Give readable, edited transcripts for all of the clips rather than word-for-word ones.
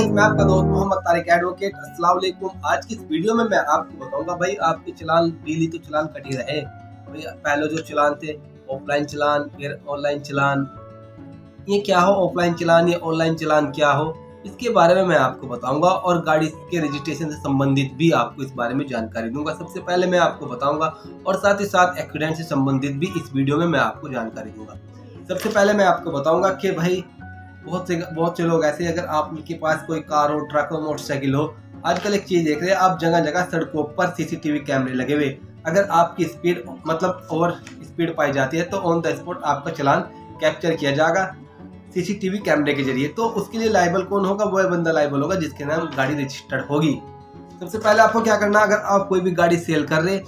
Guys, मैं आपका दोस्त मोहम्मद तारिक एडवोकेट। अस्सलाम वालेकुम। आज की इस वीडियो में मैं आपको बताऊंगा भाई आपके चालान डेली तो चालान कट ही रहे भाई। पहले जो चालान थे ऑफलाइन चालान, फिर ऑनलाइन चालान, ये क्या हो ऑफलाइन चालान, ये ऑनलाइन चालान क्या हो, इसके बारे में मैं आपको बताऊंगा और गाड़ी के रजिस्ट्रेशन से संबंधित भी आपको इस बारे में जानकारी दूंगा। सबसे पहले मैं आपको बताऊंगा और साथ ही साथ एक्सीडेंट से संबंधित भी इस वीडियो में मैं आपको जानकारी दूंगा। सबसे पहले मैं आपको बताऊंगा कि भाई बहुत से लोग ऐसे, अगर आपके पास कोई कार हो, ट्रक हो, मोटरसाइकिल हो, आजकल एक चीज देख रहे हैं आप, जगह जगह सड़कों पर सीसीटीवी कैमरे लगे हुए। अगर आपकी स्पीड मतलब ओवर स्पीड पाई जाती है तो ऑन द स्पॉट आपका चालान कैप्चर किया जाएगा सीसीटीवी कैमरे के जरिए। तो उसके लिए लाइबल कौन होगा? वो बंदा लाइबल होगा जिसके नाम गाड़ी रजिस्टर्ड होगी। सबसे पहले आपको क्या करना, अगर आप कोई भी गाड़ी सेल कर रहे,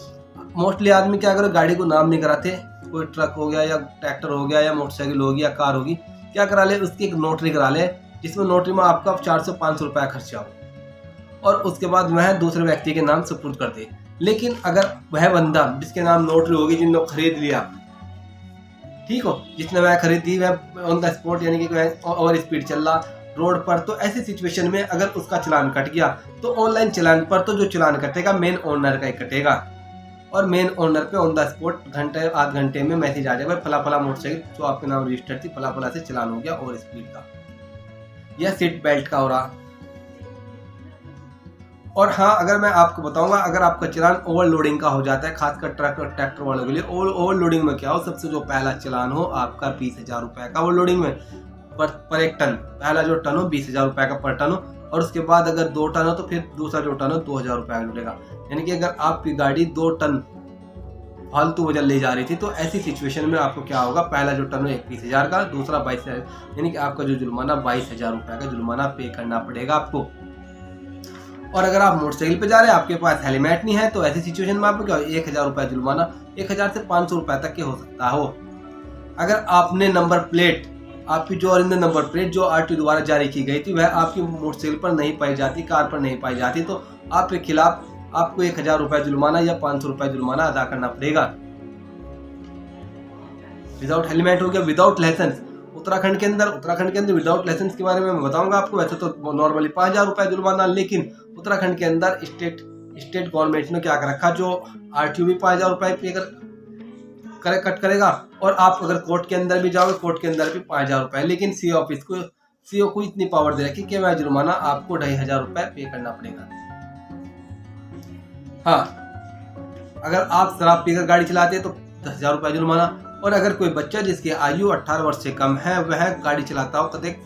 मोस्टली आदमी क्या करे, गाड़ी को नाम नहीं कराते। कोई ट्रक हो गया या ट्रैक्टर हो गया या मोटरसाइकिल होगी या कार होगी, क्या करा ले, उसकी एक नोटरी करा ले, जिसमें नोटरी में आपका 400-500 रुपया खर्चा हो और उसके बाद वह दूसरे व्यक्ति के नाम सुपुर्द कर दे। लेकिन अगर वह बंदा जिसके नाम नोटरी होगी, जिन्होंने खरीद लिया, ठीक हो, जिसने वह खरीदी वह ऑन द स्पॉट यानी कि वह ओवर स्पीड चल रहा रोड पर, तो ऐसी सिचुएशन में अगर उसका चालान कट गया तो ऑनलाइन चालान पर तो जो चालान कटेगा मेन ओनर का ही कटेगा और मेन ओनर पे ऑन द स्पॉट घंटे आध घंटे में मैसेज आ जाएगा, फला फला मोटरसाइकिल जो आपके नाम रजिस्टर्ड थी, फला फला से चालान हो गया ओवर स्पीड का या सीट बेल्ट का हो रहा। और हाँ, अगर मैं आपको बताऊंगा, अगर आपका चालान ओवरलोडिंग का हो जाता है, खासकर ट्रक और ट्रैक्टर वालों के लिए, ओवरलोडिंग में क्या हो, सबसे जो पहला चालान हो आपका 20,000 रुपए का ओवरलोडिंग में पर एक टन, पहला जो टन हो 20,000 रुपए का पर टन हो, और उसके बाद अगर 2 टन हो तो फिर दूसरा जो टन हो 2,000 रुपए का मिलेगा। यानी कि अगर आपकी गाड़ी 2 टन फालतू वजन ले जा रही थी तो ऐसी सिचुएशन में आपको क्या होगा, पहला जो टन हो 21,000 का, दूसरा 22,000, यानी कि आपका जो जुर्माना 22,000 रुपए का जुर्माना पे करना पड़ेगा आपको। और अगर आप मोटरसाइकिल पे जा रहे हैं, आपके पास हेलमेट नहीं है, तो ऐसी सिचुएशन में आपको क्या हो, 1,000 रुपए जुर्माना, 1,000 से 500 रुपए तक के हो सकता हो। अगर आपने नंबर प्लेट, आपकी जो ओरिजिनल नंबर प्लेट जो आरटीओ द्वारा जारी की गई थी वह आपकी मोटरसाइकिल पर नहीं पाई जाती, कार पर नहीं पाई जाती, तो आपके खिलाफ आपको 1,000 रुपए जुर्माना या 500 रुपए जुर्माना अदा करना पड़ेगा। विदाउट हेलमेट हो गया, विदाउट लाइसेंस, उत्तराखंड के अंदर विदाउट लाइसेंस के बारे में मैं बताऊंगा आपको। वैसे तो नॉर्मली 5,000 रुपए जुर्माना, लेकिन उत्तराखंड के अंदर स्टेट गवर्नमेंट ने क्या कर रखा, जो आरटीओ भी 5,000 रुपए पे कट करेगा, और आप अगर कोर्ट के अंदर भी जाओगे, कोर्ट के अंदर भी 5,000 रुपए। लेकिन सीओ को इतनी पावर दे रखी कि वह जुर्माना आपको 2,500 रुपए पे करना पड़ेगा। हाँ, अगर आप शराब पीकर गाड़ी चलाते हैं तो 10,000 रुपए जुर्माना, और अगर कोई बच्चा जिसकी आयु 18 वर्ष से कम है वह गाड़ी चलाता हो, कदे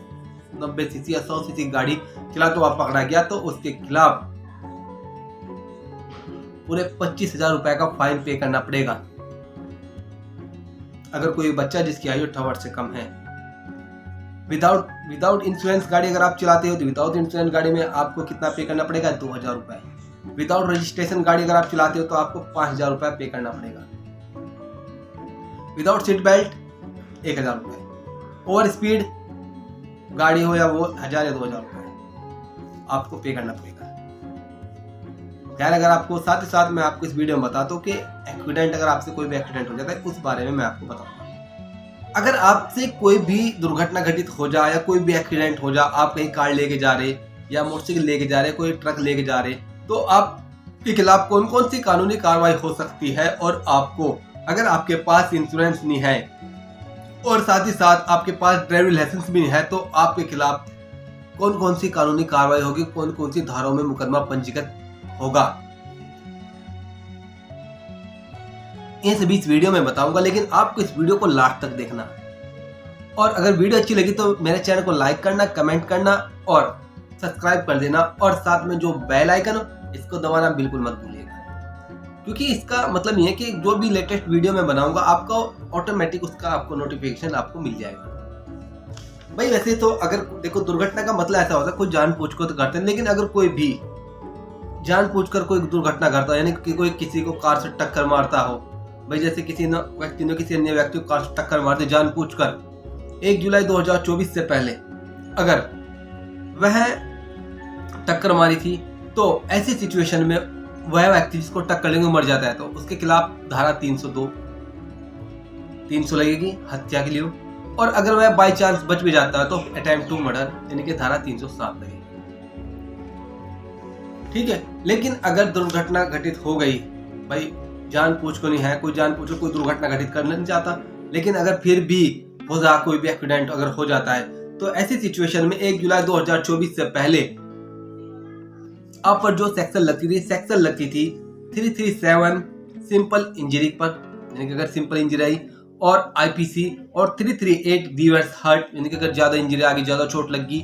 90 सीसी या 100 सीसी गाड़ी चलाता हुआ पकड़ा गया तो उसके खिलाफ पूरे 25,000 रुपए का फाइन पे करना पड़ेगा। अगर कोई बच्चा जिसकी आयु 18 वर्ष से कम है। विदाउट इंश्योरेंस गाड़ी अगर आप चलाते हो तो विदाउट इंश्योरेंस गाड़ी में आपको कितना पे करना पड़ेगा, 2,000 रुपए। विदाउट रजिस्ट्रेशन गाड़ी अगर आप चलाते हो तो आपको 5,000 रुपए पे करना पड़ेगा। विदाउट सीट बेल्ट 1,000 रुपए। ओवर स्पीड गाड़ी हो या वो 1,000 या 2,000 रुपए आपको पे करना पड़ेगा। यार, अगर आपको साथ ही साथ मैं आपको इस वीडियो में बताता हूँ कि एक्सीडेंट, अगर आपसे कोई भी एक्सीडेंट हो जाता है उस बारे में मैं आपको बताऊंगा। अगर आपसे कोई भी दुर्घटना घटित हो जाए या कोई भी एक्सीडेंट हो जाए, आप कहीं कार लेके जा रहे या मोटरसाइकिल लेके जा रहे, कोई ट्रक लेके जा रहे, तो आपके खिलाफ कौन कौन सी कानूनी कार्रवाई हो सकती है, और आपको अगर आपके पास इंश्योरेंस नहीं है और साथ ही साथ आपके पास ड्राइविंग लाइसेंस भी नहीं है तो आपके खिलाफ कौन कौन सी कानूनी कार्रवाई होगी, कौन कौन सी धाराओं में मुकदमा पंजीकृत होगा, ये सभी इस वीडियो में बताऊंगा। लेकिन आपको इस वीडियो को लास्ट तक देखना, और अगर वीडियो अच्छी लगी तो मेरे चैनल को लाइक करना, कमेंट करना और सब्सक्राइब कर देना, और साथ में जो बेल आइकन हो इसको दबाना बिल्कुल मत भूलिएगा, क्योंकि इसका मतलब ये है कि जो भी लेटेस्ट वीडियो मैं बनाऊंगा आपको ऑटोमेटिक उसका आपको नोटिफिकेशन आपको मिल जाएगा। भाई वैसे तो अगर देखो, दुर्घटना का मतलब ऐसा होता है कोई जानबूझकर तो करते हैं, लेकिन अगर कोई भी जानबूझकर कोई दुर्घटना करता है, यानी कि कोई किसी को कार से टक्कर मारता हो, भाई जैसे किसी व्यक्ति ने किसी अन्य व्यक्ति को कार से टक्कर मार दी जानबूझकर 1 जुलाई 2024 से पहले अगर वह टक्कर मारी थी, तो ऐसी सिचुएशन में वह व्यक्ति जिसको टक्कर लेंगे मर जाता है तो उसके खिलाफ धारा 302, 300 लगेगी हत्या के लिए, और अगर वह बाई चांस बच भी जाता है तो अटेम्प्ट टू मर्डर यानी कि धारा 307 लगेगी। ठीक है। लेकिन अगर दुर्घटना घटित हो गई, भाई जानबूझ को नहीं है, कोई जानबूझ कोई दुर्घटना घटित करना नहीं चाहता, लेकिन अगर फिर भी हो जा कोई भी एक्सीडेंट अगर हो जाता है, तो ऐसी सिचुएशन में 1 जुलाई 2024 से पहले आप पर जो सेक्शन लगती थी 337 सिंपल इंजरी पर, यानी कि अगर सिंपल इंजरी आई, और आईपीसी, और 338 ग्रीवियस हर्ट, यानी कि अगर ज्यादा इंजरी आ गई, ज्यादा चोट लग गई,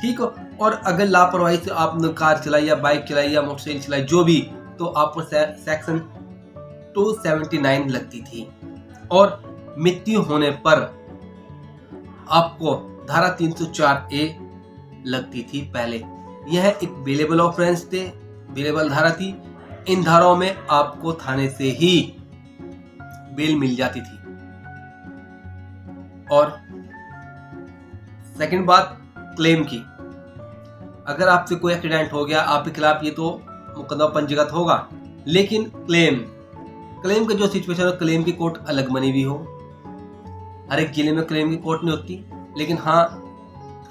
ठीक हो। और अगर लापरवाही से आपने कार चलाई या बाइक चलाई या मोटरसाइकिल चलाई, जो भी, तो आप पर सेक्शन 279 लगती थी। और मृत्यु होने पर आपको धारा 304A लगती थी पहले। यह एक बेलेबल ऑफेंस थे, बेलेबल धारा थी। इन धाराओं में आपको थाने से ही बेल मिल जाती थी। और सेकंड बात क्लेम की, अगर आपसे कोई एक्सीडेंट हो गया, आपके खिलाफ ये तो मुकदमा पंजीकृत होगा, लेकिन क्लेम का जो सिचुएशन है, क्लेम की कोर्ट अलग बनी हुई हो। हर एक जिले में क्लेम की कोर्ट नहीं होती, लेकिन हाँ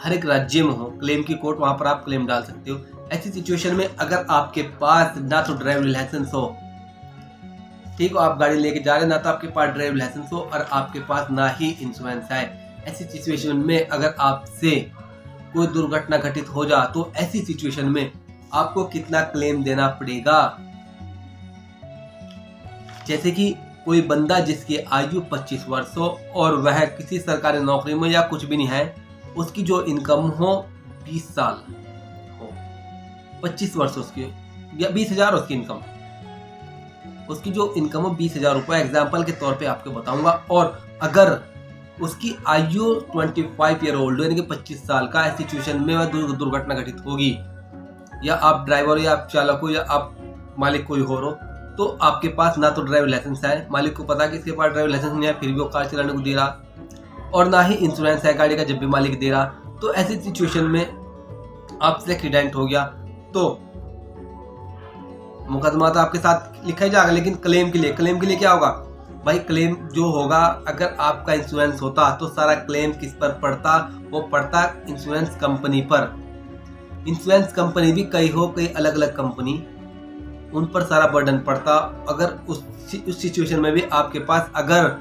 हर एक राज्य में हो क्लेम की कोर्ट, वहां पर आप क्लेम डाल सकते हो। ऐसी सिचुएशन में अगर आपके पास ना तो ड्राइविंग लाइसेंस हो, ठीक हो, आप गाड़ी लेके जा रहे हैं, ना तो आपके पास ड्राइविंग लाइसेंस हो और आपके पास ना ही इंश्योरेंस है, ऐसी सिचुएशन में अगर आपसे कोई दुर्घटना घटित हो जा, तो ऐसी सिचुएशन में आपको कितना क्लेम देना पड़ेगा। जैसे कि कोई बंदा जिसकी आयु 25 वर्ष हो और वह किसी सरकारी नौकरी में या कुछ भी नहीं है, उसकी जो इनकम हो 20 साल हो, 25 वर्ष उसकी या 20,000 उसकी इनकम, उसकी जो इनकम हो 20,000 रुपये एग्जाम्पल के तौर पे आपको बताऊंगा। और अगर उसकी आयु 25 ईयर ओल्ड यानी कि 25 साल का, ऐसी सिचुएशन में वह दुर्घटना घटित होगी, या आप ड्राइवर या आप चालक हो या आप मालिक कोई हो, तो आपके पास ना तो ड्राइविंग लाइसेंस है, मालिक को पता कि इसके पास ड्राइविंग लाइसेंस नहीं है, फिर भी वो कार चलाने को दे रहा, और ना ही इंश्योरेंस है गाड़ी का जब भी मालिक दे रहा, तो ऐसी सिचुएशन में आपसे एक्सीडेंट हो गया तो मुकदमा तो आपके साथ लिखा ही जाएगा। लेकिन क्लेम के लिए क्या होगा भाई? क्लेम जो होगा, अगर आपका इंश्योरेंस होता तो सारा क्लेम किस पर पड़ता? वो पड़ता इंश्योरेंस कंपनी पर। इंश्योरेंस कंपनी भी कई अलग अलग कंपनी, उन पर सारा बर्डन पड़ता। अगर उस सिचुएशन में भी आपके पास अगर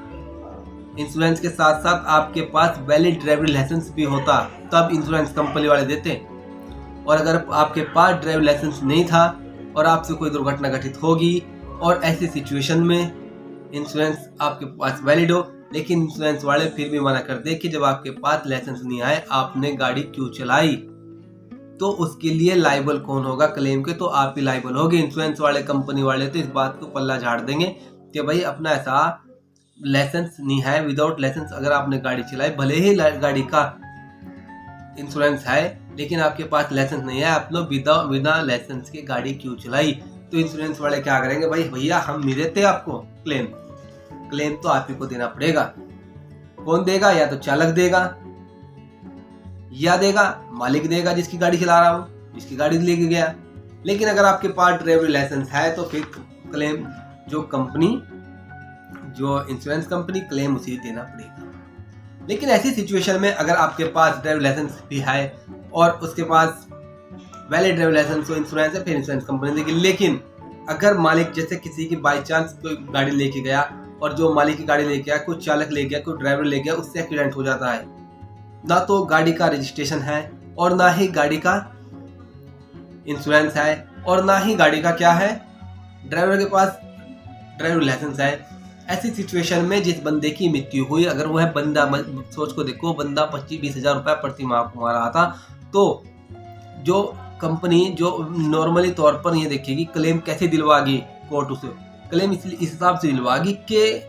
इंश्योरेंस के साथ साथ आपके पास वैलिड ड्राइविंग लाइसेंस भी होता, तब इंश्योरेंस कंपनी वाले देते। और अगर आपके पास ड्राइविंग लाइसेंस नहीं था और आपसे कोई दुर्घटना घटित होगी और ऐसी सिचुएशन में इंश्योरेंस आपके पास वैलिड हो, लेकिन इंश्योरेंस वाले फिर भी मना कर दे कि जब आपके पास लाइसेंस नहीं आए आपने गाड़ी क्यों चलाई, तो उसके लिए लाइबल कौन होगा? क्लेम के तो आप ही लाइबल होगे। इंश्योरेंस वाले कंपनी वाले तो इस बात को पल्ला झाड़ देंगे कि भाई अपना ऐसा लाइसेंस नहीं है, विदाउट लाइसेंस अगर आपने गाड़ी चलाई, भले ही गाड़ी का इंश्योरेंस है लेकिन आपके पास लाइसेंस नहीं है, आपने बिना लाइसेंस के गाड़ी क्यों चलाई? तो इंश्योरेंस वाले क्या करेंगे? भाई भैया हम नहीं देते आपको क्लेम तो आप ही को देना पड़ेगा। कौन देगा? या तो चालक देगा या देगा मालिक देगा, जिसकी गाड़ी चला रहा हूँ, जिसकी गाड़ी लेके गया। लेकिन अगर आपके पास ड्राइविंग लाइसेंस है तो फिर क्लेम जो इंश्योरेंस कंपनी क्लेम उसे देना पड़ेगा। लेकिन ऐसी सिचुएशन में अगर आपके पास ड्राइविंग लाइसेंस भी है और उसके पास वैलिड ड्राइविंग लाइसेंस तो इंश्योरेंस है, फिर इंश्योरेंस कंपनी देगी। लेकिन अगर मालिक जैसे किसी की बाई चांस कोई गाड़ी लेके गया और जो मालिक की गाड़ी लेके गया, कोई चालक ले गया, कोई ड्राइवर ले गया, उससे एक्सीडेंट हो जाता है, ना तो गाड़ी का रजिस्ट्रेशन है और ना ही गाड़ी का इंश्योरेंस है और ना ही गाड़ी का क्या है, ड्राइवर के पास ड्राइविंग लाइसेंस है। ऐसी सिचुएशन में जिस बंदे की मृत्यु हुई, अगर वह बंदा, सोच को देखो, बंदा 25-20 हजार रुपये प्रति माह कमा रहा था, तो जो कंपनी जो नॉर्मली तौर पर ये देखेगी क्लेम कैसे दिलवागी, कोर्ट उसे क्लेम इस हिसाब से दिलवागी कि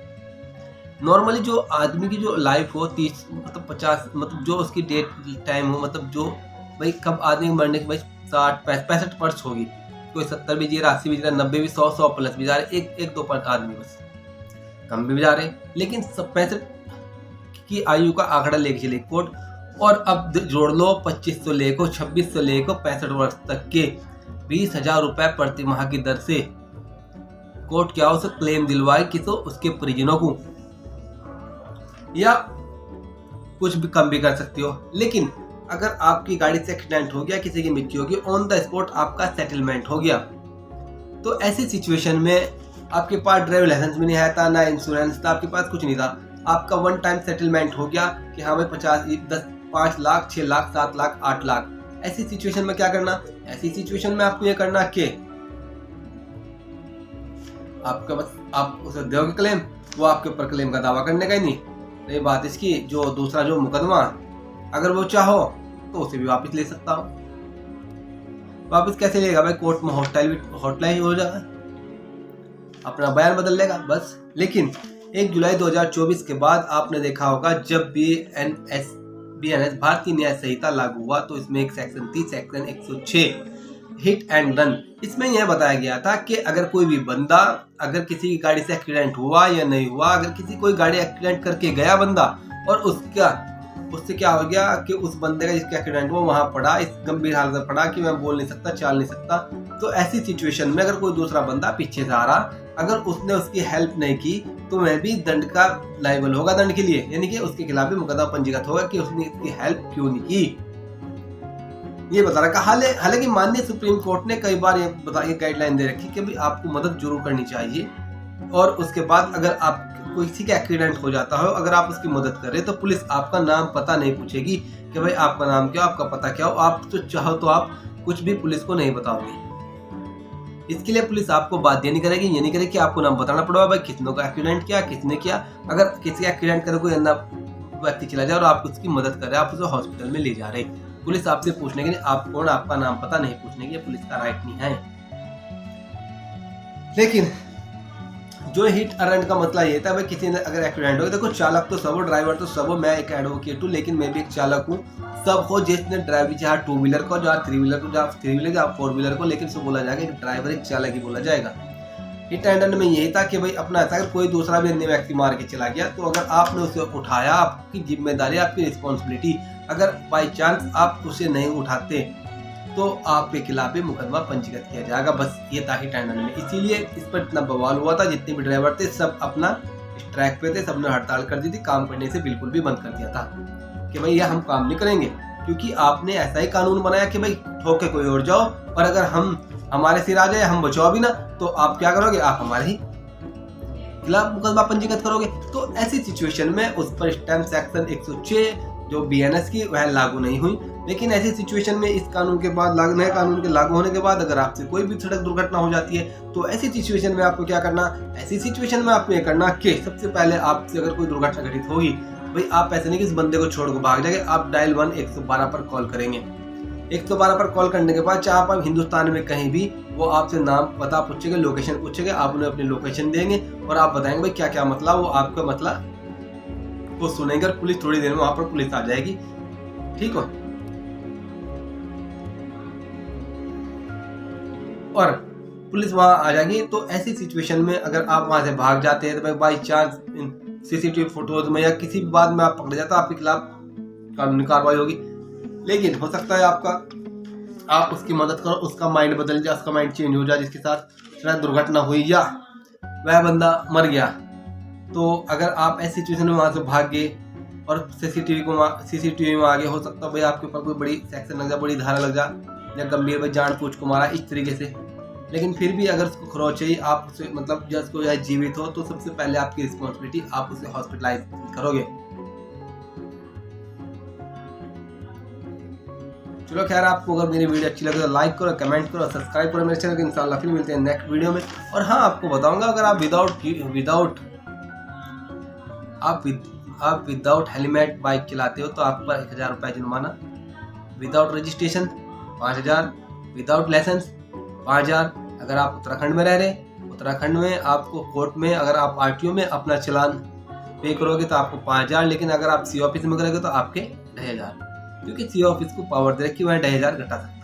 नॉर्मली जो आदमी की जो लाइफ हो 30 मतलब 50 मतलब जो उसकी डेट टाइम हो, मतलब जो भाई कब आदमी मरने की भाई 60-65 वर्ष होगी, कोई 70 भी जी रहा, 80 भी जी रहा, 90 भी, 100 प्लस भी जा रहे, एक दो पर आदमी बस कम भी जा रहे, लेकिन 65 की आयु का आंकड़ा लेके चले कोर्ट। और अब जोड़ लो 25 से लेकर 26 से लेकर 65 वर्ष तक के 20,000 रुपए प्रति माह की दर से कोर्ट क्या हो उसे क्लेम दिलवाए कि तो उसके परिजनों को, या कुछ भी कम भी कर सकती हो। लेकिन अगर आपकी गाड़ी से एक्सीडेंट हो गया, किसी की मृत्यु होगी, ऑन द स्पॉट आपका सेटलमेंट हो गया। तो ऐसी सिचुएशन में आपके पास ड्राइविंग लाइसेंस भी नहीं आया था, ना इंश्योरेंस था, आपके पास कुछ नहीं था, आपका वन टाइम सेटलमेंट हो गया कि हाँ भाई 5 लाख 6 लाख 7 लाख 8 लाख। ऐसी सिचुएशन में क्या करना? ऐसी सिचुएशन में आपको ये करना कि आपका बस आप उसे दोगे क्लेम, वो आपके ऊपर क्लेम का दावा करने का ही नहीं। रही बात इसकी, जो दूसरा जो मुकदमा, अगर वो चाहो तो उसे भी वापस ले सकता हो। वापस कैसे लेगा भाई? कोर्ट में हॉटलाइन हो जाएगा, अपना बयान बदल लेगा बस। लेकिन 1 जुलाई 2024 के बाद आपने देखा होगा, जब BNS भारतीय न्याय संहिता लागू हुआ तो इसमें एक सेक्शन थी, सेक्शन 106 हिट एंड रन। इसमें यह बताया गया था कि अगर कोई भी बंदा, अगर किसी की गाड़ी से एक्सीडेंट हुआ या नहीं हुआ, अगर कोई गाड़ी एक्सीडेंट करके गया बंदा और उससे क्या हो गया कि उस बंदे का जिसका एक्सीडेंट हुआ वहां पड़ा, इस गंभीर हालत में पड़ा कि मैं बोल नहीं सकता, चाल नहीं सकता, तो ऐसी सिचुएशन में अगर कोई दूसरा बंदा पीछे से आ रहा, अगर उसने उसकी हेल्प नहीं की तो वह भी दंड का लायबल होगा, दंड के लिए, यानी कि उसके खिलाफ भी मुकदमा पंजीकृत होगा कि उसने इसकी हेल्प क्यों नहीं की। ये बता रखा। हालांकि माननीय सुप्रीम कोर्ट ने कई बार ये गाइडलाइन दे रखी कि भाई आपको मदद जरूर करनी चाहिए, और उसके बाद अगर आप किसी का एक्सीडेंट हो जाता हो, अगर आप उसकी मदद करें तो पुलिस आपका नाम पता नहीं पूछेगी कि भाई आपका नाम क्या, आपका पता क्या हो। आप तो चाहो तो आप कुछ भी पुलिस को नहीं बताओगे। इसके लिए पुलिस आपको बाध्य नहीं करेगी, ये नहीं करेगी कि आपको नाम बताना पड़ेगा भाई कितनों का एक्सीडेंट किया, किसने किया। अगर किसी का एक्सीडेंट करे कोई अंधा व्यक्ति चला जाए और आप उसकी मदद कर रहे, आप उसे हॉस्पिटल में ले जा रहे, पुलिस आपसे पूछने के लिए, आप कौन, आपका नाम पता नहीं पूछने के, पुलिस का राइट नहीं है। लेकिन जो हिट एंड रन का मसला ये था, भाई किसी ने अगर एक्सीडेंट हो, देखो चालक तो सब हो, ड्राइवर तो सब हो, मैं एक एडवोकेट हूँ, लेकिन मैं भी एक चालक हूँ। सब हो जिसने ड्राइविंग, चाहे 2 व्हीलर को, जहाँ 3 व्हीलर को, जहाँ 3 व्हीलर या 4 व्हीलर को, लेकिन सब बोला जाएगा एक ड्राइवर, एक चालक ही बोला जाएगा। हिट एंड रन में यही था कि भाई अपना ऐसा, अगर कोई दूसरा भी अन्य व्यक्ति मार के चला गया तो अगर आपने उसे उठाया, आपकी जिम्मेदारी, आपकी रिस्पॉन्सिबिलिटी, अगर बाई चांस आप उसे नहीं उठाते तो आपके खिलाफ भी मुकदमा पंजीकृत किया जाएगा। बस ये था हिट एंड रन में। इसीलिए इस पर इतना बवाल हुआ था, जितने भी ड्राइवर थे सब अपना ट्रैक पे थे, सबने हड़ताल कर दी थी, काम करने से बिल्कुल भी बंद कर दिया था कि भाई ये हम काम नहीं करेंगे, क्योंकि आपने ऐसा ही कानून बनाया कि भाई ठोक के कोई और जाओ, और अगर हमारे सिर आ जाए, हम बचाओ भी ना, तो आप क्या करोगे? आप हमारे ही खिलाफ मुकदमा पंजीकृत करोगे। तो ऐसी सिचुएशन में उस पर स्टैम्प सेक्शन 106 जो BNS की, वह लागू नहीं हुई। लेकिन ऐसी सिचुएशन में इस कानून के बाद, नए कानून के लागू होने के बाद, अगर आपसे कोई भी सड़क दुर्घटना हो जाती है तो ऐसी सिचुएशन में आपको क्या करना? ऐसी सिचुएशन में आपको ये करना कि सबसे पहले आपसे अगर कोई दुर्घटना घटित होगी, भाई आप ऐसे नहीं कि इस बंदे को छोड़ के भाग जाएंगे, आप डायल 112 पर कॉल करेंगे। 112 पर कॉल करने के बाद, चाहे आप हिंदुस्तान में कहीं भी, वो आपसे नाम पता पूछेंगे, लोकेशन पूछेंगे, आप उन्हें अपनी लोकेशन देंगे और आप बताएंगे भाई क्या क्या मसला, वो आपका मसला वो सुनेंगे, और पुलिस थोड़ी देर में वहां पर पुलिस आ जाएगी। ठीक हो? और पुलिस वहां आ जाएगी। तो ऐसी सिचुएशन में अगर आप वहां से भाग जाते हैं तो भाई बाई चांस CCTV फोटोज में या किसी भी बात में आप पकड़े जाते, आपके खिलाफ कानूनी कार्रवाई होगी। लेकिन हो सकता है आप उसकी मदद करो, उसका माइंड बदल जाए, उसका माइंड चेंज हो जाए, जिसके साथ शायद दुर्घटना हुई या वह बंदा मर गया। तो अगर आप ऐसी सिचुएशन में वहां से भाग गए और CCTV में आगे, हो सकता है भाई आपके ऊपर कोई बड़ी सेक्शन लग जाए, बड़ी धारा लग जाए, या गंभीर भाई जान पूछ को मारा इस तरीके से। लेकिन फिर भी अगर उसको खरोच चाहिए, आप उसे मतलब जब उसको चाहे जीवित हो, तो सबसे पहले आपकी रिस्पॉन्सिबिलिटी, आप उसे हॉस्पिटलाइज करोगे। चलो खैर, आपको अगर मेरी वीडियो अच्छी लगे तो लाइक करो, कमेंट करो, सब्सक्राइब करो मेरे चैनल को। इंशाल्लाह फिर मिलते हैं नेक्स्ट वीडियो में। और हाँ, आपको बताऊंगा, अगर आप विदाउट हेलमेट बाइक चलाते हो तो आप पर 1000 रुपये जुर्माना, विदाउट रजिस्ट्रेशन 5000, विदाउट लाइसेंस 5000। अगर आप उत्तराखंड में रह रहे, उत्तराखंड में आपको कोर्ट में, अगर आप RTO में अपना चालान पे करोगे तो आपको 5000। लेकिन अगर आप CO ऑफिस में करोगे तो आपके 2500, क्योंकि CO ऑफिस को पावर दे रखी, वह 2500 घटा सकता है।